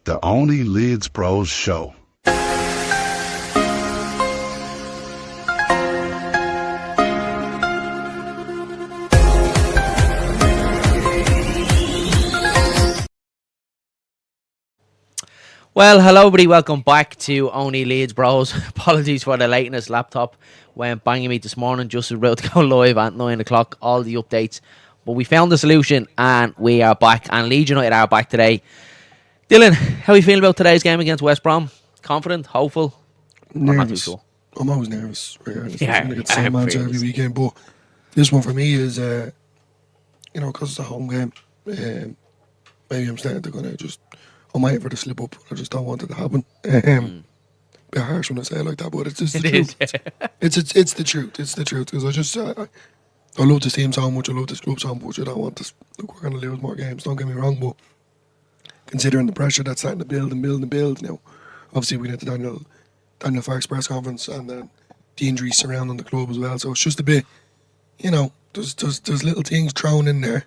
the only Leeds Bros show. Well, hello everybody, welcome back to Only Leeds Bros. Apologies for the lateness, laptop went banging me this morning, just about to go live at 9 o'clock, all the updates. But we found the solution and we are back, and Leeds United are back today. Dylan, how are you feeling about today's game against West Brom? Confident, hopeful? Nervous. I'm not too sure. I'm always nervous, regardless. Yeah, I'm going to get the same answer every weekend, but this one for me is, because it's a home game, maybe I'm starting to I'm waiting for the slip up. I just don't want it to happen. Bit harsh when I say it like that, but it's just the truth. It's the truth. It's the truth. Because I love this team so much. I love this club so much. I don't want this. Look, we're going to lose more games. Don't get me wrong, but considering the pressure that's starting to build and build and build now, obviously we get to Daniel Farke's press conference and then the injuries surrounding the club as well. So it's just a bit, there's little things thrown in there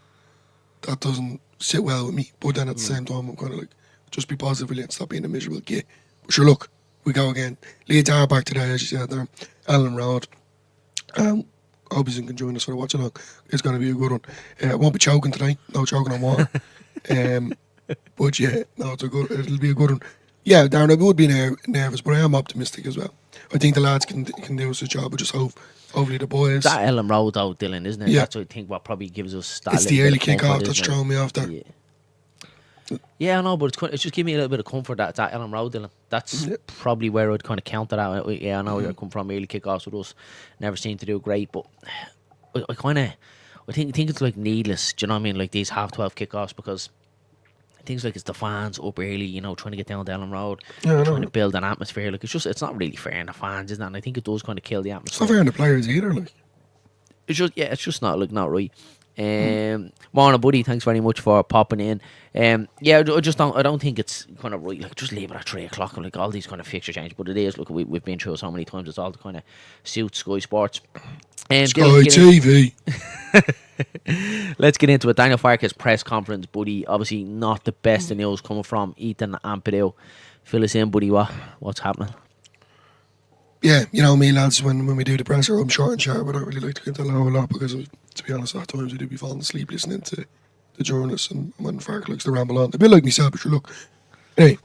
that doesn't sit well with me. But then at the same time, I'm kind of like, just be positive really and stop being a miserable git. But sure, look, we go again. Leeds are back today, as you said there. Alan Road. I hope you can join us for the watch along. It's going to be a good one. I won't be choking today. No choking on water. But yeah, no, it'll be a good one. Yeah, Darren, I would be nervous, but I am optimistic as well. I think the lads can do us a job. I just hopefully the boys. That Ellen Road though, Dylan, isn't it? Yeah. That's what I think what probably gives us that. It's the early kick-off that's throwing me off there. Yeah, I know, but it's just giving me a little bit of comfort that Ellen Road, Dylan. That's probably where I'd kind of counter that. Yeah, I know you're coming from early kickoffs with us. Never seem to do great, but I think it's like needless. Do you know what I mean? Like these half 12 kickoffs, because things like it's the fans up early, trying to get down to Ellen Road, trying to build an atmosphere. Like it's not really fair in the fans, isn't it? And I think it does kind of kill the atmosphere. It's not fair in the players either, like. It's just not right. Morning, buddy. Thanks very much for popping in. I don't think it's kind of right. Like, just leave it at 3 o'clock. Like all these kind of fixture change, but it is. Look, we've been through it so many times. It's all to kind of suit Sky Sports. Sky TV. Let's get into it. Daniel Farke's press conference, buddy. Obviously, not the best of news coming from Ethan and Purdue. Fill us in, buddy. What's happening? Yeah, you know me, lads, when we do the presser, I'm short and sharp. I don't really like to get into a lot because, to be honest, at times I do be falling asleep listening to the journalists and when Farke likes to ramble on. A bit like myself, but sure, look. Anyway,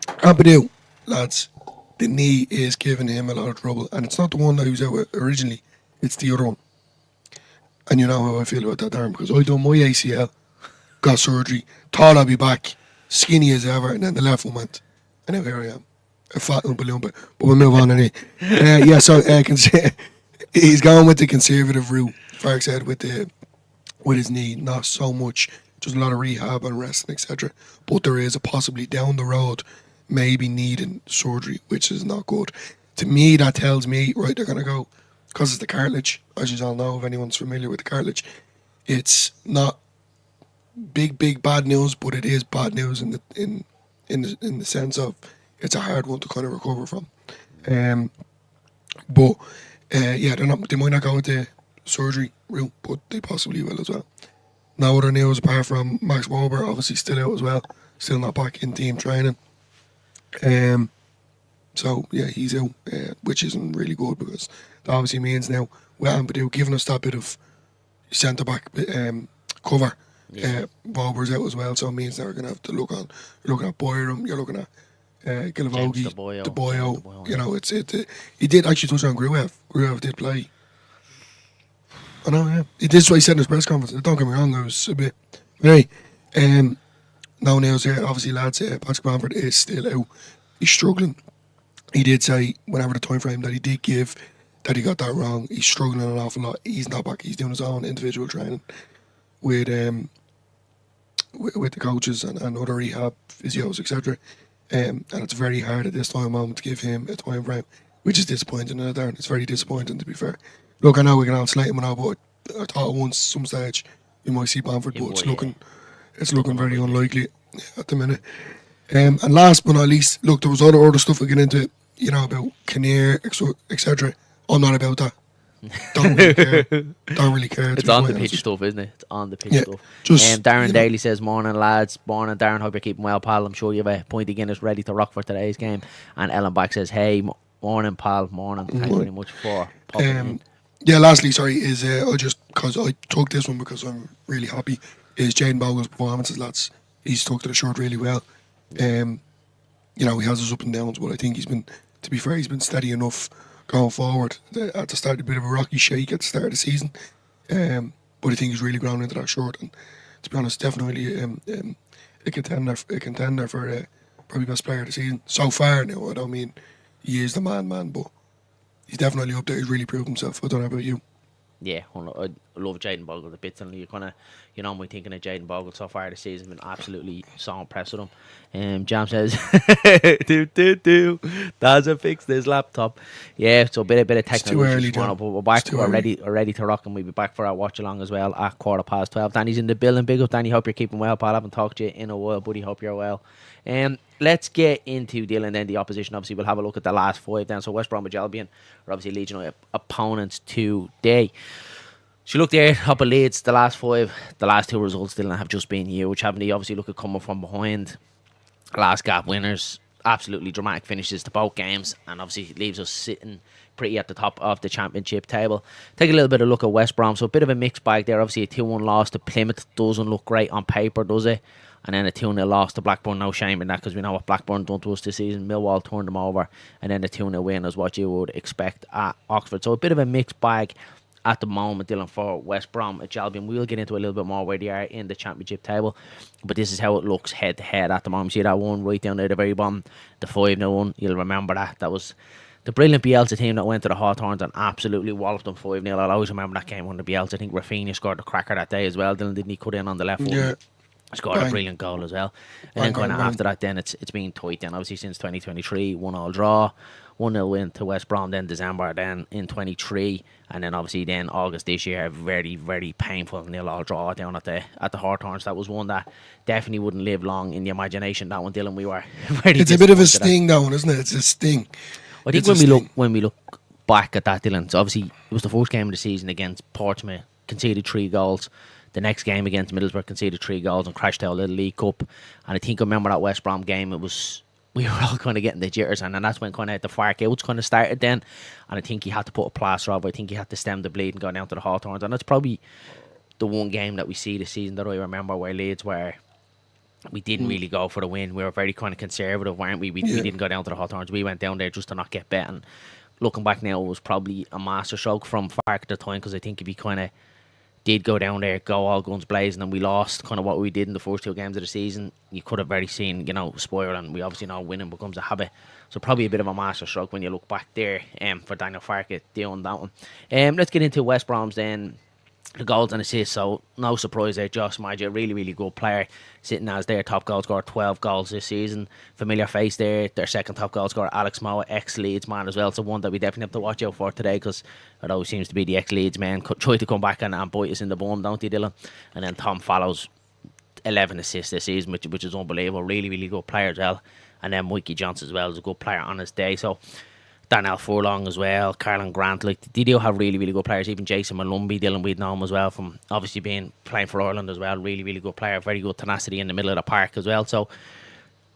Ampadu, lads, the knee is giving him a lot of trouble. And it's not the one that he was out with originally, it's the other one. And you know how I feel about that, Darren, because I done my ACL, got surgery, thought I'd be back, skinny as ever, and then the left one went. And now here I am. A fat Oompa Loompa, but we'll move on anyway. He's going with the conservative route, Farke said, with his knee, not so much, just a lot of rehab and resting, etc. But there is a possibly down the road, maybe needing surgery, which is not good. To me, that tells me, right, they're going to go, because it's the cartilage, as you all know, if anyone's familiar with the cartilage, it's not big bad news, but it is bad news in the sense of it's a hard one to kind of recover from. They might not go with the surgery route, but they possibly will as well. No other news apart from Max Wober, obviously still out as well, still not back in team training. He's out, which isn't really good because that obviously means now with Ampadu giving us that bit of centre back cover. Wober's out as well, so it means that we're going to have to look at Boyram, you're looking at Gilavogi, De Boyo. He did actually touch on Gruev. Gruev did play. I know, yeah. He did what he said in his press conference. Don't get me wrong, I was a bit. Anyway, no news here. Obviously, lads, Patrick Bamford is still out. He's struggling. He did say, whenever the time frame that he did give, that he got that wrong. He's struggling an awful lot. He's not back. He's doing his own individual training with the coaches and other rehab physios, etc. And it's very hard at this moment to give him a time frame, which is disappointing, Darren. It's very disappointing, to be fair. Look, I know we can all slate him and all, but I thought at some stage we might see Bamford, but it's looking very unlikely at the minute. And last but not least, look, there was other stuff we get into, about Kinnear, etc. I'm not about that. don't really care. Don't really care. It's on the pitch stuff, isn't it? It's on the pitch Yeah, stuff. just Darren Daly says, morning lads, morning Darren, hope you're keeping well, pal. I'm sure you have a pint of Guinness ready to rock for today's game. And Ellen Back says, hey, morning pal, morning. Thanks very much for popping in. Yeah, lastly, sorry, is because I took this one because I'm really happy, is Jaden Bogle's performances, lads. He's stuck to the short really well. He has his up and downs, but I think to be fair, he's been steady enough going forward. At the start, a bit of a rocky shake at the start of the season. But I think he's really ground into that short, and to be honest, definitely a contender for probably best player of the season so far. Now, I don't mean he is the man, but he's definitely up there. He's really proved himself. I don't know about you. Yeah, I love Jaden Bogle a bit, and you kind of, when thinking of Jaden Bogle so far this season, been absolutely so impressed with him. Jam says, doesn't fix this laptop. Yeah, so a bit of technical issues going up, but we're back. We're ready to rock, and we'll be back for our watch along as well at 12:15. Danny's in the building. Big up, Danny. Hope you're keeping well, pal. I haven't talked to you in a while, buddy. Hope you're well. Let's get into Dylan then the opposition. Obviously, we'll have a look at the last 5 then. So West Bromwich Albion are obviously Leeds United opponents today. So you look there, up at Leeds, the last 5, the last 2 results, Dylan, have just been huge, haven't they? Obviously, look at coming from behind, last gap winners, absolutely dramatic finishes to both games, and obviously leaves us sitting pretty at the top of the championship table. Take a little bit of look at West Brom. So a bit of a mixed bag there. Obviously, a 2-1 loss to Plymouth doesn't look great on paper, does it? And then a 2-0 loss to Blackburn. No shame in that, because we know what Blackburn done to us this season. Millwall turned them over, and then a 2-0 win is what you would expect at Oxford. So a bit of a mixed bag at the moment, Dylan, for West Brom at Albion. We'll get into a little bit more where they are in the championship table, but this is how it looks head to head at the moment. See that one right down there at the very bottom, the 5-0 one. You'll remember that was the brilliant Bielsa team that went to the Hawthorns and absolutely walloped them 5-0. I'll always remember that game under Bielsa. I think Rafinha scored the cracker that day as well. Dylan, didn't he cut in on the left one? Scored a brilliant goal as well. And then kind of after that, then it's been tight. Then obviously since 2023, 1-1 draw, 1-0 win to West Brom. Then December, then in 23, and then obviously then August this year, a very very painful 0-0 draw down at the Hawthorns. That was one that definitely wouldn't live long in the imagination. That one, Dylan, we were very. It's a bit of a sting, that one, isn't it? It's a sting. I think when we look back at that, Dylan, so obviously it was the first game of the season against Portsmouth, conceded 3 goals. The next game against Middlesbrough, conceded 3 goals and crashed out of the League Cup. And I think I remember that West Brom game, we were all kind of getting the jitters, and then that's when kind of the Fark outs kind of started then. And I think he had to put a plaster over. I think he had to stem the bleed and go down to the Hawthorns. And that's probably the one game that we see this season that I remember where Leeds were. We didn't really go for the win. We were very kind of conservative, weren't we? We didn't go down to the Hawthorns. We went down there just to not get bet. And looking back now, it was probably a masterstroke from Fark at the time, because I think if he kind of did go down there, go all guns blazing, and we lost kind of what we did in the first 2 games of the season, you could have very seen, spoil, and we obviously know winning becomes a habit. So probably a bit of a masterstroke when you look back there for Daniel Farke doing that one. Let's get into West Brom's then. The goals and assists, so no surprise there. Josh Maja, really, really good player, sitting as their top goal scorer, 12 goals this season. Familiar face there, their second top goal scorer, Alex Moa, ex-Leeds man as well. So one that we definitely have to watch out for today, because it always seems to be the ex-Leeds men try to come back and bite us in the bum, don't they, Dylan? And then Tom Fallows, 11 assists this season, which is unbelievable. Really, really good player as well. And then Mikey Johnson as well is a good player on his day. So Daniel Furlong as well, Carlin Grant, they do have really, really good players. Even Jason Malumbi, Dylan, we'd know him as well from obviously playing for Ireland as well. Really, really good player, very good tenacity in the middle of the park as well. So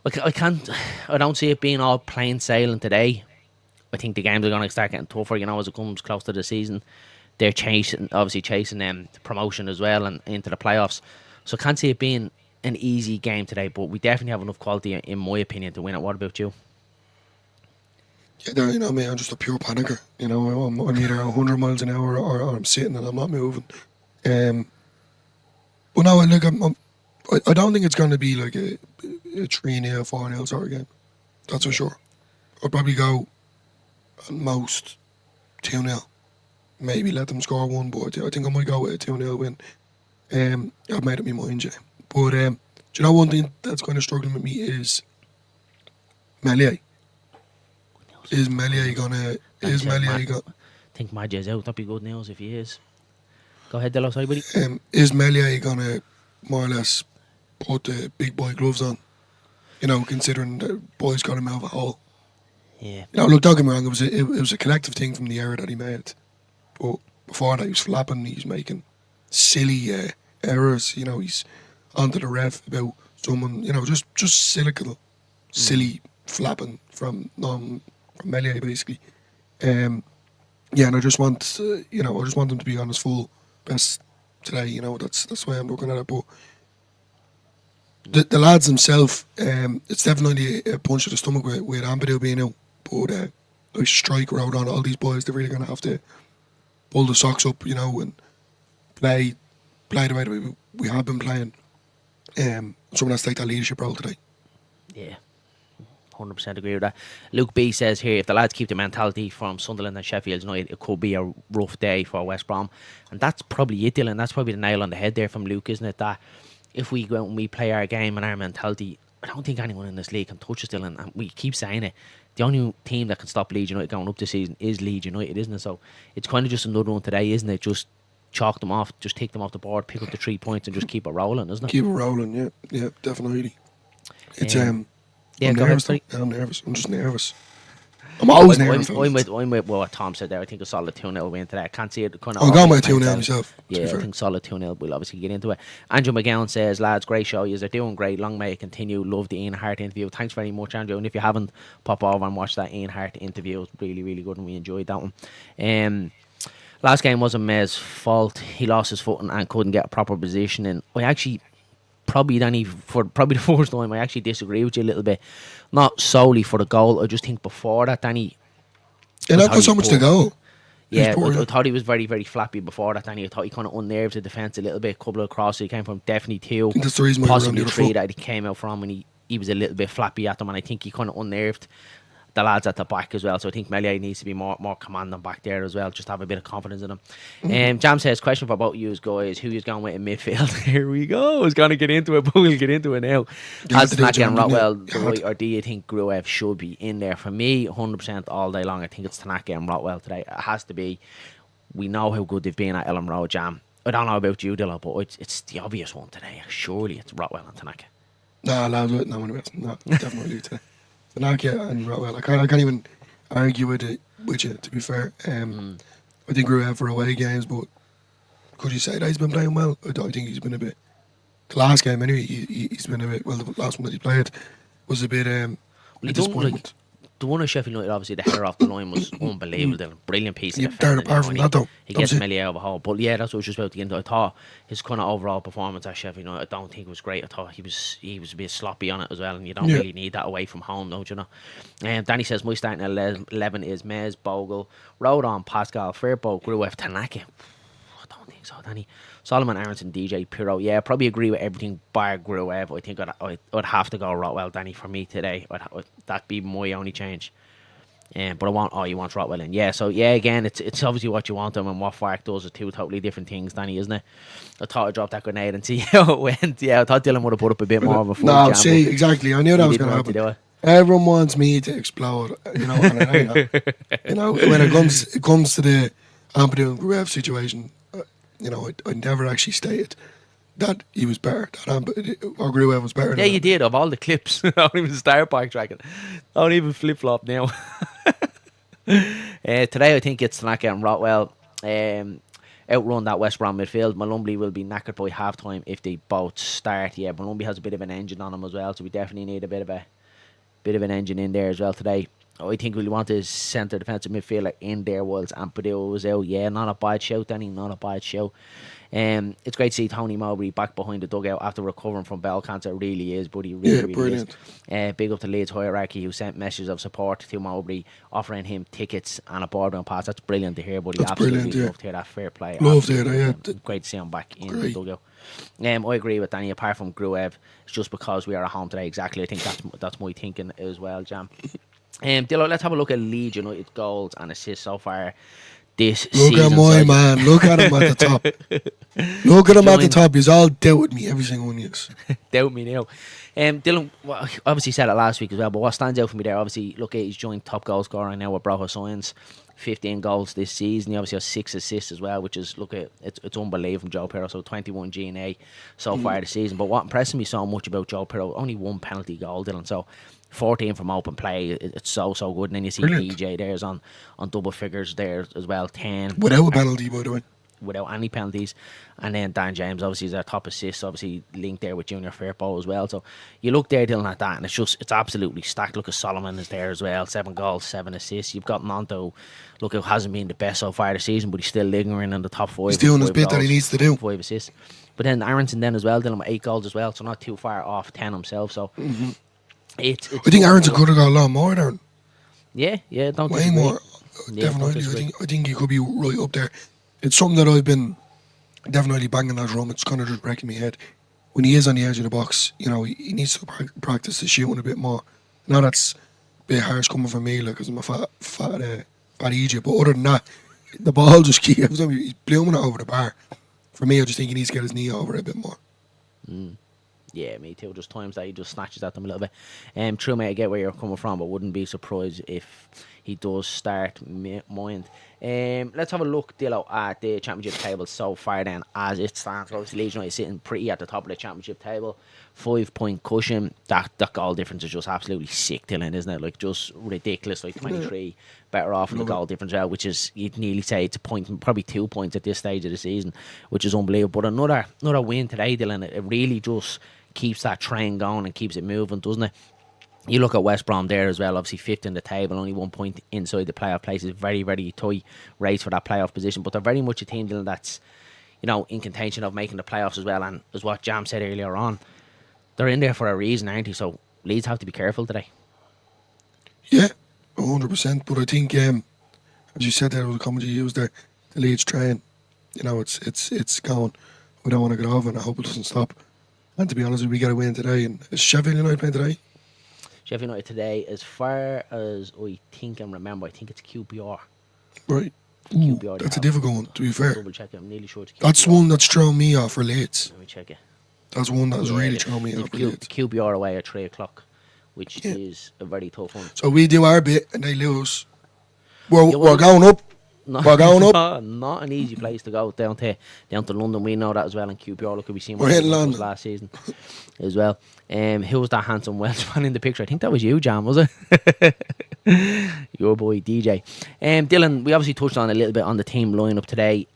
I don't see it being all plain sailing today. I think the games are going to start getting tougher, as it comes close to the season. They're chasing promotion as well and into the playoffs. So I can't see it being an easy game today, but we definitely have enough quality, in my opinion, to win it. What about you? Yeah, me, I'm just a pure panicker. I'm either 100 miles an hour or I'm sitting and I'm not moving. But no, I don't think it's going to be like a 3-0, 4-0 sort of game. That's for sure. I'll probably go at most 2-0. Maybe let them score 1, but I think I might go with a 2-0 win. I've made up my mind, yeah. But do you know one thing that's kind of struggling with me is Meslier. Is Meslier gonna? I think Madja's out. That'd be good news if he is. Go ahead, Delo. Sorry, buddy. Is Meslier gonna more or less put the big boy gloves on? Considering the boy's got him out of a hole. Yeah. Look, don't get me wrong. It was a collective thing from the error that he made. But before that, he was flapping. He's making silly errors. You know, he's onto the ref about someone. You know, just cynical, silly flapping from Melier basically. Yeah, and I just want him to be on his full best today. You know, that's why I'm looking at it. But the lads themselves, it's definitely a punch to the stomach with Ampadu being out. But like Striker out on all these boys, they're really going to have to pull the socks up, you know, and play the way that we have been playing. Someone has to take that leadership role today. Yeah. 100% agree with that. Luke B says here, if the lads keep the mentality from Sunderland and Sheffield United, it could be a rough day for West Brom. And that's probably it, Dylan. That's probably the nail on the head there from Luke, isn't it? That if we go out and we play our game and our mentality, I don't think anyone in this league can touch us, Dylan. And we keep saying it. The only team that can stop Leeds United going up this season is Leeds United, isn't it? So it's kind of just another one today, isn't it? Just chalk them off, just take them off the board, pick up the 3 points and just keep it rolling, isn't it? Keep it rolling, yeah, definitely. It's yeah, I'm go nervous. ahead, I'm nervous. I'm just nervous. I'm always nervous. I'm with what Tom said there. I think a solid 2-0 win today. I can't see it kind of. I'm going by 2-0 myself. Yeah, I think solid 2-0. We'll obviously get into it. Andrew McGowan says, lads, great show. You're doing great. Long may it continue. Love the Ian Hart interview. Thanks very much, Andrew. And if you haven't, pop over and watch that Ian Hart interview. It was really, really good and we enjoyed that one. Last game wasn't Mez's fault. He lost his footing and couldn't get a proper position. And I actually, probably the first time, I actually disagree with you a little bit. Not solely for the goal. I just think before that, Danny. Yeah, not got so much to go. Yeah, I thought he was very, very flappy before that, Danny. I thought he kind of unnerved the defence a little bit. Couple of crosses he came from, definitely two. That's the reason why possibly three that he came out from, and he was a little bit flappy at them, and I think he kind of unnerved the lads at the back as well. So I think Melier needs to be more commanding back there as well. Just have a bit of confidence in him. Jam says, question for both you guys, who is going with in midfield? Here we go. I was going to get into it, but we'll get into it now. Has Tanaka and Rotwell the right, or do you think Gruev should be in there? For me, 100% all day long, I think it's Tanaka and Rotwell today. It has to be. We know how good they've been at Ellen Road, Jam. I don't know about you, Dylan, but it's the obvious one today. Surely it's Rotwell and Tanaka. Nah, lads, no, definitely today. Tanaka and Rotwell. I can't even argue with you, to be fair. I think Gruev for away games, but could you say that he's been playing well? I don't think he's been a bit. The last game, anyway, he's been a bit. Well, the last one that he played was a bit. Disappointment. The one of Sheffield United, obviously, the header off the line was unbelievable. Brilliant piece of defending. Apart from that, though, he gets Melier out of a hole. But yeah, that's what I was just about to get into. I thought his kind of overall performance at Sheffield United, I don't think it was great. I thought he was a bit sloppy on it as well, and you don't really need that away from home, don't you know? Danny says, my starting 11 is Mez, Bogle, Rodon, Pascal, Fairboat, Gruev, Tanaka. I don't think so, Danny. Solomon, Aronson, DJ, Pirro. Yeah, I probably agree with everything bar Gruev. I think I'd have to go Rotwell, Danny, for me today. That'd be my only change. But you want Rotwell in. Yeah, so yeah, again, it's obviously what you want them, and what Fark does are two totally different things, Danny, isn't it? I thought I'd drop that grenade and see how it went. Yeah, I thought Dylan would have put up a bit more of a full No, see, exactly. I knew that was going to happen. Everyone wants me to explode, you know. You know, when it comes to the Ampadu and Gruev situation, you know, I never actually stated that he was better, or Gruev was better. Yeah, you did, of all the clips. Don't even start backtracking. Don't even flip-flop now. Today I think it's Tanaka and Rotwell. Outrun that West Brom midfield. Malumbi will be knackered by half-time if they both start. Yeah, Malumbi has a bit of an engine on him as well, so we definitely need a bit of an engine in there as well today. I think we want his centre defensive midfielder in there whilst Ampadu was out. Yeah, not a bad shout, Danny. Not a bad show. It's great to see Tony Mowbray back behind the dugout after recovering from bowel cancer. It really is, but he really is. Big up to Leeds hierarchy who sent messages of support to Mowbray, offering him tickets and a boardroom pass. That's brilliant to hear, but he absolutely loved to hear that. Fair play. Loved it, yeah. Great to see him back in the dugout. I agree with Danny. Apart from Gruev, it's just because we are at home today. Exactly. I think that's my thinking as well, Jam. Dillo, let's have a look at Leeds United goals and assists so far this season. Look at my man. Look at him at the top. Look at him at the top. He's all doubt me, every single one of you. Doubt me now. Dylan, well, obviously said it last week as well, but what stands out for me there, obviously, look at he's joined top goal scorer now with Broho Science. 15 goals this season. He obviously has 6 assists as well, which is, it's unbelievable from Joe Pirro. So 21 G&A so far this season. But what impresses me so much about Joe Pirro, only 1 penalty goal, Dylan. So 14 from open play, it's so good. And then you see Brilliant. PJ there's on double figures there as well, 10. Without a penalty, by the way. Without any penalties. And then Dan James obviously is our top assist, obviously linked there with Junior Firpo as well. So you look there, Dylan, at that, and it's absolutely stacked. Look at Solomon is there as well, 7 goals, 7 assists. You've got Nanto, look, who hasn't been the best so far this season, but he's still lingering in the top 5. He's doing his 5 bit that he goals, needs to do. 5 assists. But then Aronson then as well, Dylan, with 8 goals as well, so not too far off 10 himself. So it's I think Aronson could have got a lot more, Darren. Yeah, don't Way disagree. more. Yeah, don't Definitely. disagree. I think he could be right up there. It's something that I've been definitely banging that drum. It's kind of just breaking my head. When he is on the edge of the box, you know, he needs to practice the shooting a bit more. Now that's a bit harsh coming from me, like, because I'm a fat Egypt. But other than that, the ball just keeps, he's blooming it over the bar. For me, I just think he needs to get his knee over it a bit more. Yeah, me too. Just times that he just snatches at them a little bit. True, mate, I get where you're coming from, but wouldn't be surprised if he does start mind. Let's have a look, Dillo, at the championship table so far then, as it stands. Obviously, Leeds United sitting pretty at the top of the championship table. 5-point cushion. That goal difference is just absolutely sick, Dylan, isn't it? Like, just ridiculous. Like, 23 better off in the goal difference, which is, you'd nearly say it's a point, probably 2 points at this stage of the season, which is unbelievable. But another win today, Dylan, it really just keeps that train going and keeps it moving, doesn't it? You look at West Brom there as well, obviously 5th in the table, only 1 point inside the playoff places. Very, very tight race for that playoff position, but they're very much a team, Dylan, that's, you know, in contention of making the playoffs as well. And as what Jam said earlier on, they're in there for a reason, aren't they? So Leeds have to be careful today. Yeah, 100%. But I think, as you said there, was a comment you used there, the Leeds train, you know, it's going. We don't want to get off, and I hope it doesn't stop. And to be honest, we get a win today. And is Sheffield United playing today? Sheffield United today, as far as I think and remember, I think it's QPR. Right. QPR Ooh, they that's a have. difficult one, to be fair. Double check it, I'm nearly sure it's QPR. That's one that's thrown me off for Leeds. Let me check it. That's one that's Yeah, really it's thrown me off for Leeds. QPR away at 3 o'clock, which Yeah. is a very tough one. So we do our bit and they lose. We're Yeah, well, going up. We're going up. Not an easy place to go down to London. We know that as well. And QPR, look, we seen We're what hitting was London last season as well. Who was that handsome Welshman in the picture? I think that was you, Jam, was it? Your boy DJ. Dylan, we obviously touched on a little bit on the team lineup today.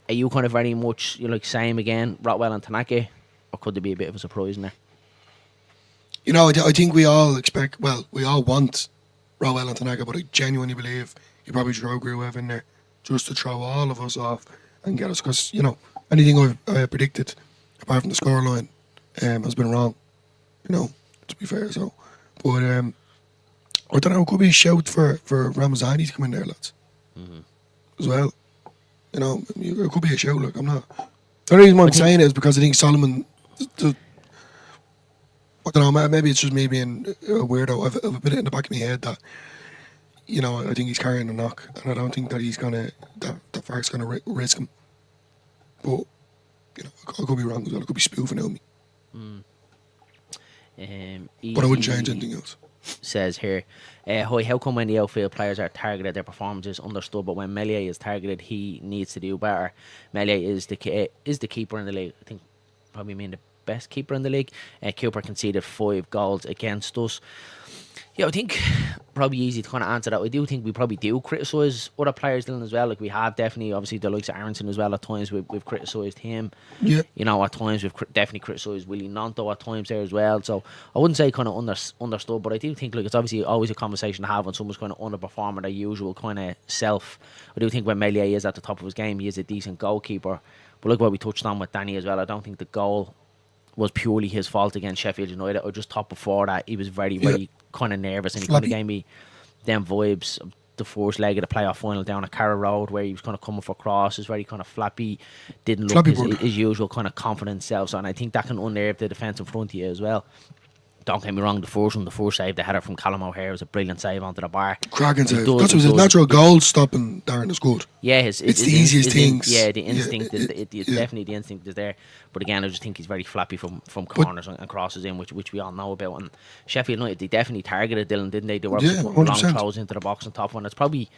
Are you kind of very much, you like, same again, Rotwell and Tanaka, or could there be a bit of a surprise in there? You know, I think we all expect, well, we all want Rowell and Tanaka, but I genuinely believe you probably throw Gruev in there just to throw all of us off and get us, because, you know, anything I've predicted, apart from the scoreline, has been wrong, you know, to be fair. So, but I don't know, it could be a shout for Ramazani to come in there, lads, as well. You know, it could be a shout. Like, I'm not. The reason why I'm saying it is because I think Solomon. I don't know. Maybe it's just me being a weirdo. I've a bit in the back of my head that, you know, I think he's carrying a knock, and I don't think that he's gonna that Fark's gonna risk him. But, you know, I could be wrong as well. I could be spoofing at me. But I wouldn't change anything else. Says here, Hoy, how come when the outfield players are targeted, their performance is understood, but when Melier is targeted, he needs to do better? Melier is the keeper in the league. I think probably mean the best keeper in the league. Cooper conceded 5 goals against us. Yeah, I think probably easy to kind of answer that. I do think we probably do criticise other players, Dylan, as well. Like, we have definitely, obviously, the likes of Aronson as well. At times we've criticised him. Yeah. You know, at times we've definitely criticised Willie Nanto at times there as well. So I wouldn't say kind of understood, but I do think, like, it's obviously always a conversation to have when someone's kind of underperforming their usual kind of self. I do think when Melier is at the top of his game, he is a decent goalkeeper. But like what we touched on with Danny as well, I don't think the goal was purely his fault against Sheffield United, or just top before that. He was very, very kind of nervous, and he kind of gave me them vibes of the first leg of the playoff final down at Carrow Road, where he was kind of coming for crosses, very kind of flappy, didn't look his usual kind of confident self. So, and I think that can unnerve the defence in front of you as well. Don't get me wrong, the first save, the header from Callum O'Hare was a brilliant save onto the bar. Cracking He save. does- That's he what his does- natural goal stopping Darren is good. Yeah, It's the easiest things. Yeah, the instinct Yeah, it's yeah. definitely the instinct is there. But again, I just think he's very flappy from corners and crosses in, which we all know about. And Sheffield United, they definitely targeted Dylan, didn't they? They were Yeah, putting long 100%. throws into the box and top one. It's probably,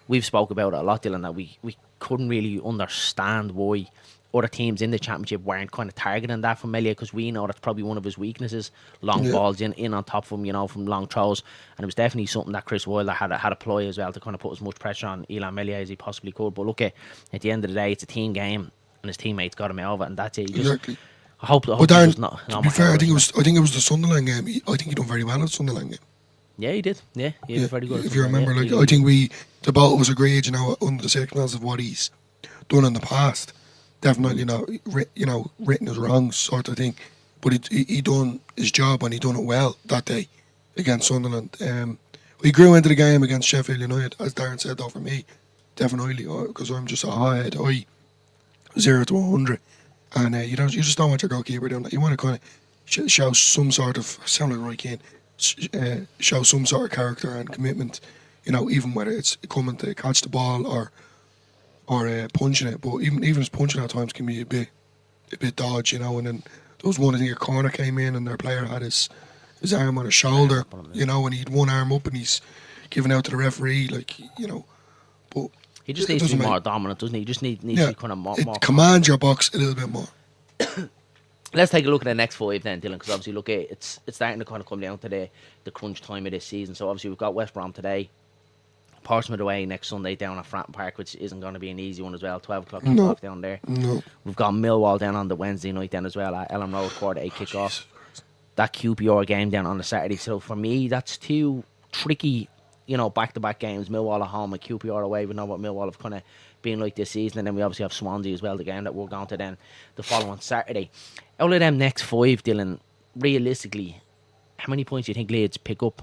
we've spoke about it a lot, Dylan, that we couldn't really understand why other teams in the championship weren't kind of targeting that from Melia, because we know that's probably one of his weaknesses. Long Yeah. balls in on top of him, from long throws. And it was definitely something that Chris Wilder had a ploy as well to kind of put as much pressure on Elan Melia as he possibly could. But look, at the end of the day, it's a team game, and his teammates got him out of it, and that's it. Exactly. I hope But he Darren, does not. to be fair, I think it was the Sunderland game. I think he done very well at the Sunderland game. Yeah, he did. Yeah, he was very good. at If you something, remember, yeah. I think the both of us agreed, under the circumstances of what he's done in the past, definitely not, written as wrong sort of thing. But he done his job and he done it well that day against Sunderland. He grew into the game against Sheffield United, as Darren said, though, for me, definitely, because I'm just a high-head, 0 to 100. And you just don't want your goalkeeper doing that. You want to kind of show some sort of, sound like Roy Keane, show some sort of character and commitment, even whether it's coming to catch the ball or punching it. But even his punching at times can be a bit dodge, and then there was one, I think a corner came in and their player had his arm on his shoulder, and he'd one arm up and he's giving out to the referee, but He just it needs to doesn't be more make- dominant, doesn't he? He just needs to yeah, be kind of more. it commands your box a little bit more. Let's take a look at the next five then, Dylan, because obviously, look, it's starting to kind of come down to the crunch time of this season. So obviously, we've got West Brom today, Portsmouth away next Sunday down at Fratton Park, which isn't going to be an easy one as well. 12 o'clock No. kickoff down there. No. We've got Millwall down on the Wednesday night then as well at Ellen Road, quarter 8 kickoff. That QPR game down on the Saturday. So for me, that's two tricky, back-to-back games. Millwall at home and QPR away. We know what Millwall have kind of been like this season. And then we obviously have Swansea as well, the game that we're going to then the following Saturday. Out of them next five, Dylan, realistically, how many points do you think Leeds pick up?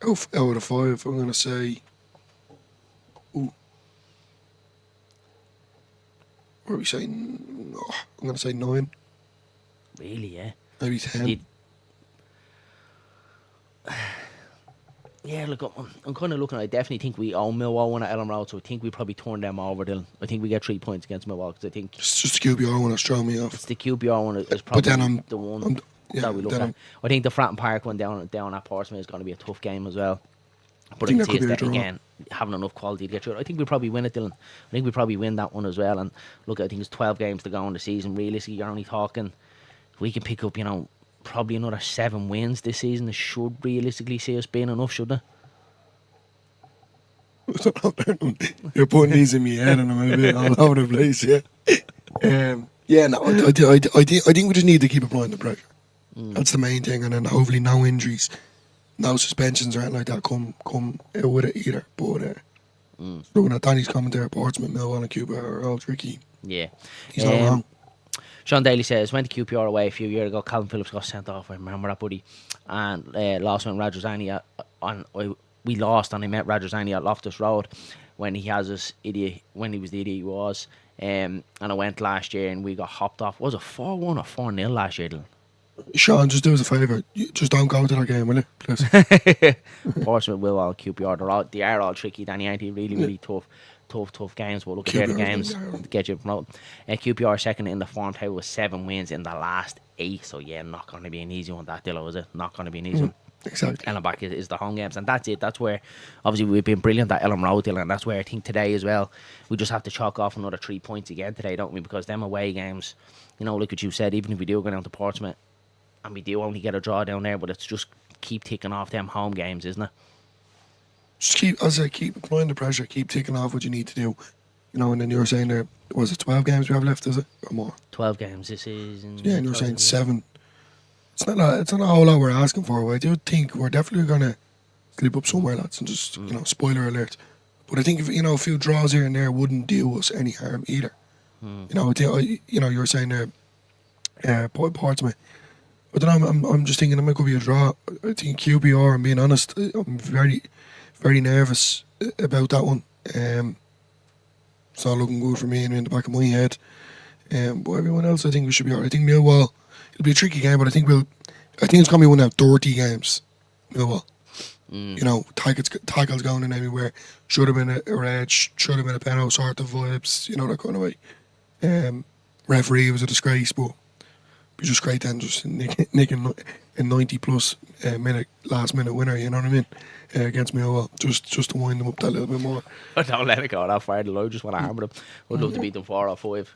Out of 5, I'm going to say. Ooh. What are we saying? Oh, I'm going to say 9, Really, yeah. maybe 10. Did- Yeah, look, I'm kind of looking. I definitely think we own Millwall one at Ellen Road, so I think we probably turn them over, Dylan. I think we get 3 points against Millwall, because I think It's just the QBR one that's throwing me off. it's the QPR one is probably then the one yeah, that we look then at. I think the Fratton Park one down at Portsmouth is going to be a tough game as well. But I think can that see could us be a there draw. again having enough quality to get through it. I think we probably win it, Dylan. I think we probably win that one as well. And look, I think it's 12 games to go in the season. Realistically, you're only talking, if we can pick up, probably another 7 wins this season. It should realistically see us being enough, shouldn't it? You're putting these in my head and I'm a bit all over the place, yeah. No, I think we just need to keep applying the pressure. That's the main thing, and then hopefully no injuries, no suspensions or anything like that come out with it either. But looking at Danny's commentary, Portsmouth, Millwall and Cuba are all tricky. Yeah. He's not wrong. Sean Daly says, went to QPR away a few years ago. Calvin Phillips got sent off. I remember that, buddy. And lost when Rajazani we lost, and I met Rajazani at Loftus Road when he was the idiot he was. And I went last year and we got hopped off. Was it 4-1 or 4-0 last year, Dylan? Sean, just do us a favour. Just don't go to that game, will you? Please. Portsmouth, Millwall, QPR, they are all tricky, Danny, aren't they? Really, really tough games. But look at the QPR games really are. to get you promoted. QPR second in the form table with 7 wins in the last 8. So yeah, not going to be an easy one, that, Dillo, is it? Not going to be an easy one. Exactly. Ellen back is the home games, and that's it. That's where obviously we've been brilliant at Ellen Road, Dylan, and that's where I think today as well we just have to chalk off another 3 points again today, don't we? Because them away games, look what you said, even if we do go down to Portsmouth and we do only get a draw down there, but it's just keep ticking off them home games, isn't it? Just keep applying the pressure, keep ticking off what you need to do. And then you were saying there, was it 12 games we have left, is it? Or more? 12 games this season. Yeah, and you're saying 7. It's not a whole lot we're asking for. I do think we're definitely going to slip up somewhere, lads, and just, spoiler alert. But I think if, a few draws here and there wouldn't do us any harm either. You were saying there, Portsmouth. I don't know, I'm just thinking it might be a draw. I think QPR, I'm being honest, I'm very, very nervous about that one. It's not looking good for me in the back of my head. But everyone else, I think we should be alright. I think Millwall, it'll be a tricky game, but I think it's going to be one of 30 games. Millwall. You know, tackles going in everywhere. Should have been a red, should have been a penalty sort of vibes, you know, that kind of way. Referee was a disgrace, but it was just great then, just nicking a 90 plus last minute winner, you know what I mean? Against Millwall, just to wind them up that little bit more. Don't let it go that far. I just want to hammer them. Would love to beat them 4 or 5.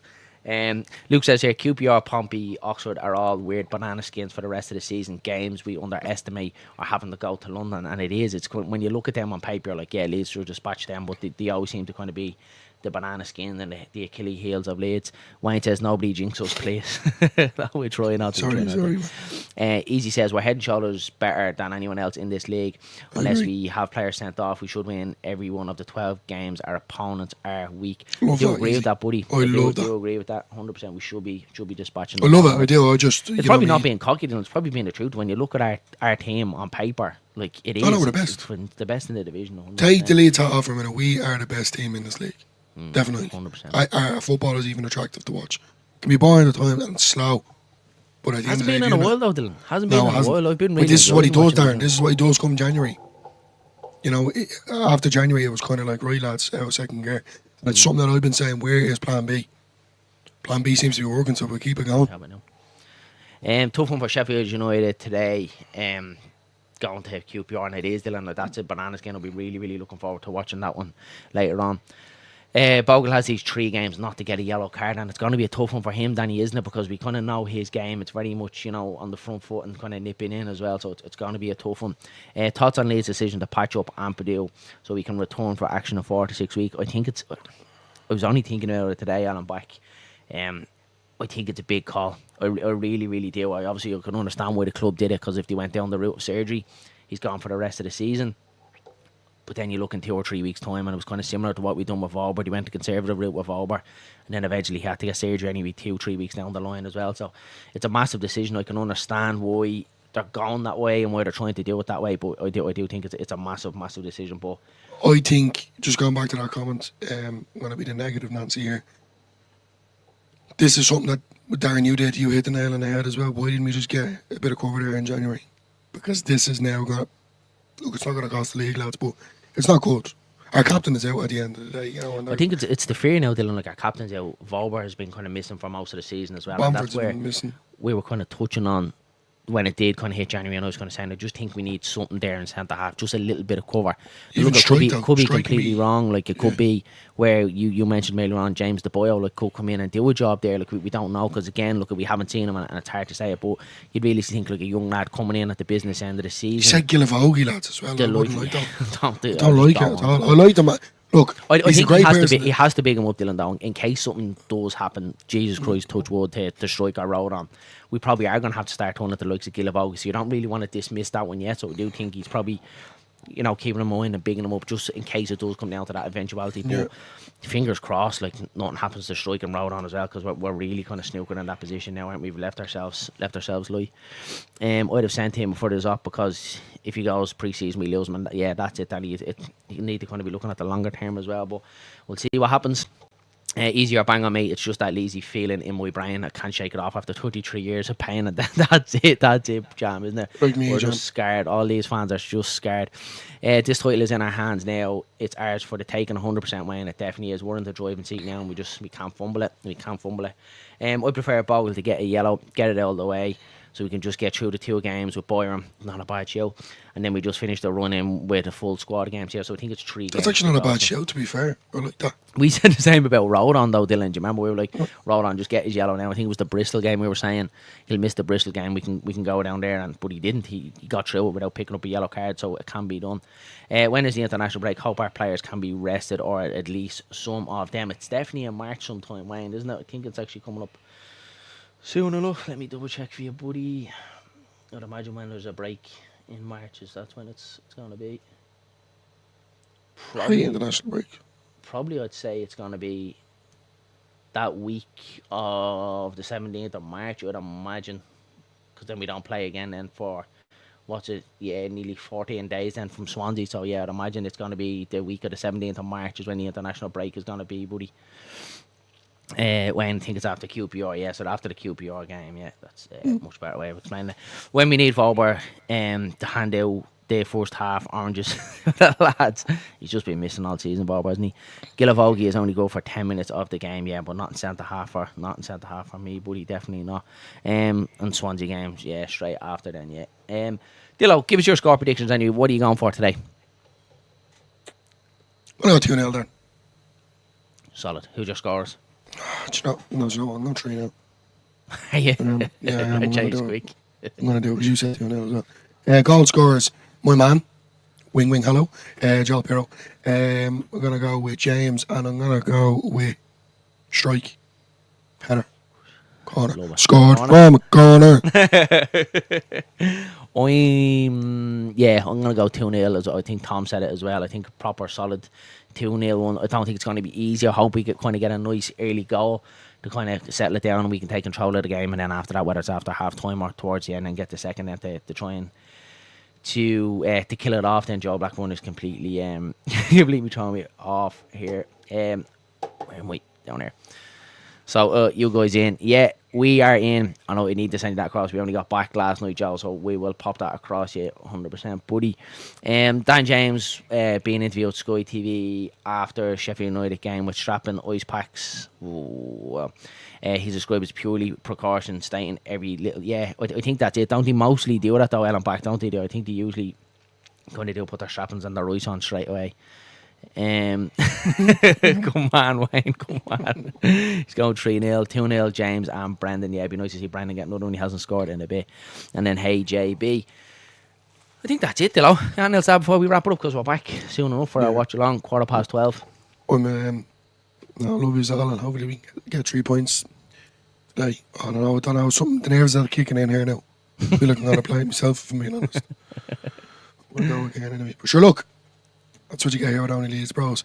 Luke says here, QPR, Pompey, Oxford are all weird banana skins for the rest of the season. Games we underestimate are having to go to London, and it is. It's when you look at them on paper, you're like, yeah, Leeds should dispatch them, but they always seem to kind of be the banana skin and the Achilles heels of Leeds. Wayne says nobody jinx us, please. That we try not to. Sorry. Easy says we're head and shoulders better than anyone else in this league. Unless we have players sent off, we should win every one of the 12 games. Our opponents are weak. Do you agree with that, buddy? I love that. Do you agree with that? 100%. We should be dispatching. I love it. I do. It's probably not being cocky, it's probably being the truth. When you look at our team on paper, like it is. I know we're the best. It's the best in the division. 100%. Take the Leeds hat off for a minute. We are the best team in this league. Definitely. 100%. Our football is even attractive to watch. It can be boring at times and slow. But at the Hasn't end been of in the a day, while though, Dylan. Hasn't been in a while. I've been really but this is what he does, enjoying Darren. watching This is what he does come January. You know, after January, it was kind of like, right, lads, out of second gear. And it's something that I've been saying, where is plan B? Plan B seems to be working, so we'll keep it going. Tough one for Sheffield United today. Going to QPR, and it is, Dylan. That's a banana skin. I'll be really, really looking forward to watching that one later on. Bogle has these 3 games not to get a yellow card, and it's going to be a tough one for him, Danny, isn't it? Because we kind of know his game. It's very much, you know, on the front foot and kind of nipping in as well, so it's going to be a tough one. Thoughts on Leeds' decision to patch up Ampadu so he can return for action in 4 to 6 weeks? I was only thinking about it today, and I'm back. I think it's a big call. I really, really do. I can understand why the club did it, because if they went down the route of surgery, he's gone for the rest of the season. But then you look in 2 or 3 weeks' time, and it was kind of similar to what we done with Auber. He went the conservative route with Auber, and then eventually he had to get surgery anyway 2-3 weeks down the line as well. So it's a massive decision. I can understand why they're going that way and why they're trying to do it that way, but I do think it's a massive, massive decision. But I think, just going back to that comment, I'm going to be the negative Nancy here. This is something that, Darren, you did. You hit the nail on the head as well. Why didn't we just get a bit of cover there in January? Because this is now going to... Look, it's not going to cost the league, lads, but it's not good. Our captain is out at the end of the day, you know. And I think it's the fear now, Dylan. Like, our captain's out. Vauber has been kind of missing for most of the season as well. Bamford's and that's where been missing. we were kind of touching on when it did kind of hit January, and I was kind of saying, I just think we need something there in centre half, just a little bit of cover. Even Look, it could be Strike completely wrong. Like, it could be where you mentioned earlier on, James De Boyle, like, could come in and do a job there. Like, we don't know, because again, look, we haven't seen him, and it's hard to say it. But you'd really think like a young lad coming in at the business end of the season. You said Gillavogie, lads, as well. I wouldn't like that. I don't like it at all. I like them. Look, I he's think a great person. he has to big him up, Dylan, down in case something does happen. Jesus Christ, touch wood, to strike our road on. We probably are going to have to start turning at the likes of Gillavogie, so you don't really want to dismiss that one yet. So I do think he's probably, you know, keeping in mind and bigging him up just in case it does come down to that eventuality. But fingers crossed, like, nothing happens to strike and road on as well, because we're really kind of snookered in that position now, aren't we? We've left ourselves light. I'd have sent him before this up, because if he goes pre-season we lose him, and yeah, that's it. Danny, you need to kind of be looking at the longer term as well. But we'll see what happens. Easier bang on me. It's just that lazy feeling in my brain. I can't shake it off after 23 years of pain, and that's it, Jam, isn't it? Like me, We're Jam. just scared. All these fans are just scared. This title is in our hands now. It's ours for the taking, 100%, Wayne. It definitely is. We're in the driving seat now, and we can't fumble it. I prefer Bogle to get a yellow, get it out of the way, so we can just get through the 2 games with Byram. Not a bad show. And then we just finish the run in with a full squad of games here. So I think it's 3 games. That's actually not a bad show, to be fair. I like that. We said the same about Rodon, though, Dylan. Do you remember? We were like, Rodon, just get his yellow now. I think it was the Bristol game. We were saying he'll miss the Bristol game. We can go down there, but he didn't. He got through it without picking up a yellow card, so it can be done. When is the international break? Hope our players can be rested, or at least some of them. It's definitely in March sometime, Wayne, isn't it? I think it's actually coming up soon enough. Let me double check for you, buddy. I'd imagine when there's a break in March, that's when it's going to be. Probably international break. Probably I'd say it's going to be that week of the 17th of March, I'd imagine, because then we don't play again then for, nearly 14 days then from Swansea. So yeah, I'd imagine it's going to be the week of the 17th of March is when the international break is going to be, buddy. When I think it's after QPR, yeah. So after the QPR game, yeah, that's a much better way of explaining it. When we need Vauber to hand out the first half oranges to the lads, he's just been missing all season, Vauber, hasn't he? Gilavogi has only go for 10 minutes of the game, yeah, but not in centre half for me, buddy, definitely not. And Swansea games, yeah, straight after then, yeah. Dillo, give us your score predictions anyway. What are you going for today? I'll go 2-0 then. Solid. Who's your scores? Do you know, I'm not 3-0. Are you? Yeah, I am. I'm Change gonna quick. I'm going to do it because you said 2-0 as well. Goal scorers, my man, Wing Hello, Joel Pirro. I'm going to go with James, and I'm going to go with Strike. Header. Corner. Scored from a corner. I'm gonna go 2-0 as I think Tom said it as well. I think a proper solid 2-0 one. I don't think it's gonna be easy. I hope we can kind of get a nice early goal to kind of settle it down and we can take control of the game, and then after that, whether it's after half time or towards the end, and get the second then to try and to kill it off. Then Joe Blackburn is completely you believe me throwing me off here. Where am I? Down here. So you guys in? Yeah, we are in. I know we need to send that across. We only got back last night, Joe, so we will pop that across you 100%, buddy. Dan James being interviewed at Sky TV after Sheffield United game with strapping ice packs. Well, he's described as purely precaution, stating every little. Yeah, I think that's it. Don't they mostly do that though, Ellen back? Don't they? I think they usually kind of do put their strappings and their ice on straight away. Come on, Wayne, come on. He's going 3-0, 2-0, James and Brendan. Yeah, it'd be nice to see Brendan get another one. He hasn't scored in a bit. And then, hey, JB. I think that's it, Dillo. Anything else before we wrap it up, because we're back soon enough for our watch along, 12:15. I love you all, and hopefully we can get 3 points today. I don't know. The nerves are kicking in here now. I feel like I'm going to play it myself, if I'm being honest. We'll go again anyway. But sure, look. That's what you get here with only Leeds Bros.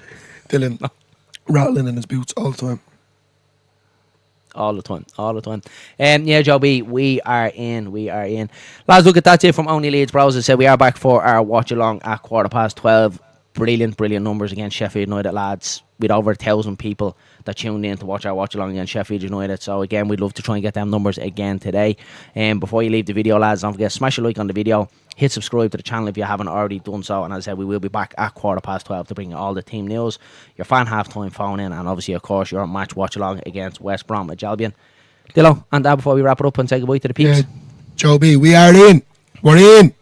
Dylan rattling in his boots all the time. All the time. Yeah, Joe B, we are in. Lads, look, that's it from Only Leeds Bros. I said we are back for our watch along at 12:15. Brilliant numbers against Sheffield United, lads. With over 1,000 people that tuned in to watch our watch along against Sheffield United. So again, we'd love to try and get them numbers again today. Before you leave the video, lads, don't forget, smash a like on the video. Hit subscribe to the channel if you haven't already done so. And as I said, we will be back at 12:15 to bring you all the team news, your fan half-time phone in, and obviously, of course, your match watch along against West Brom at Albion. Dillo, and that before we wrap it up and say goodbye to the peeps. Joe B, we are in. We're in.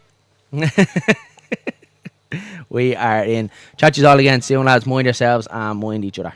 We are in. Chat you all again soon, lads. Mind yourselves and mind each other.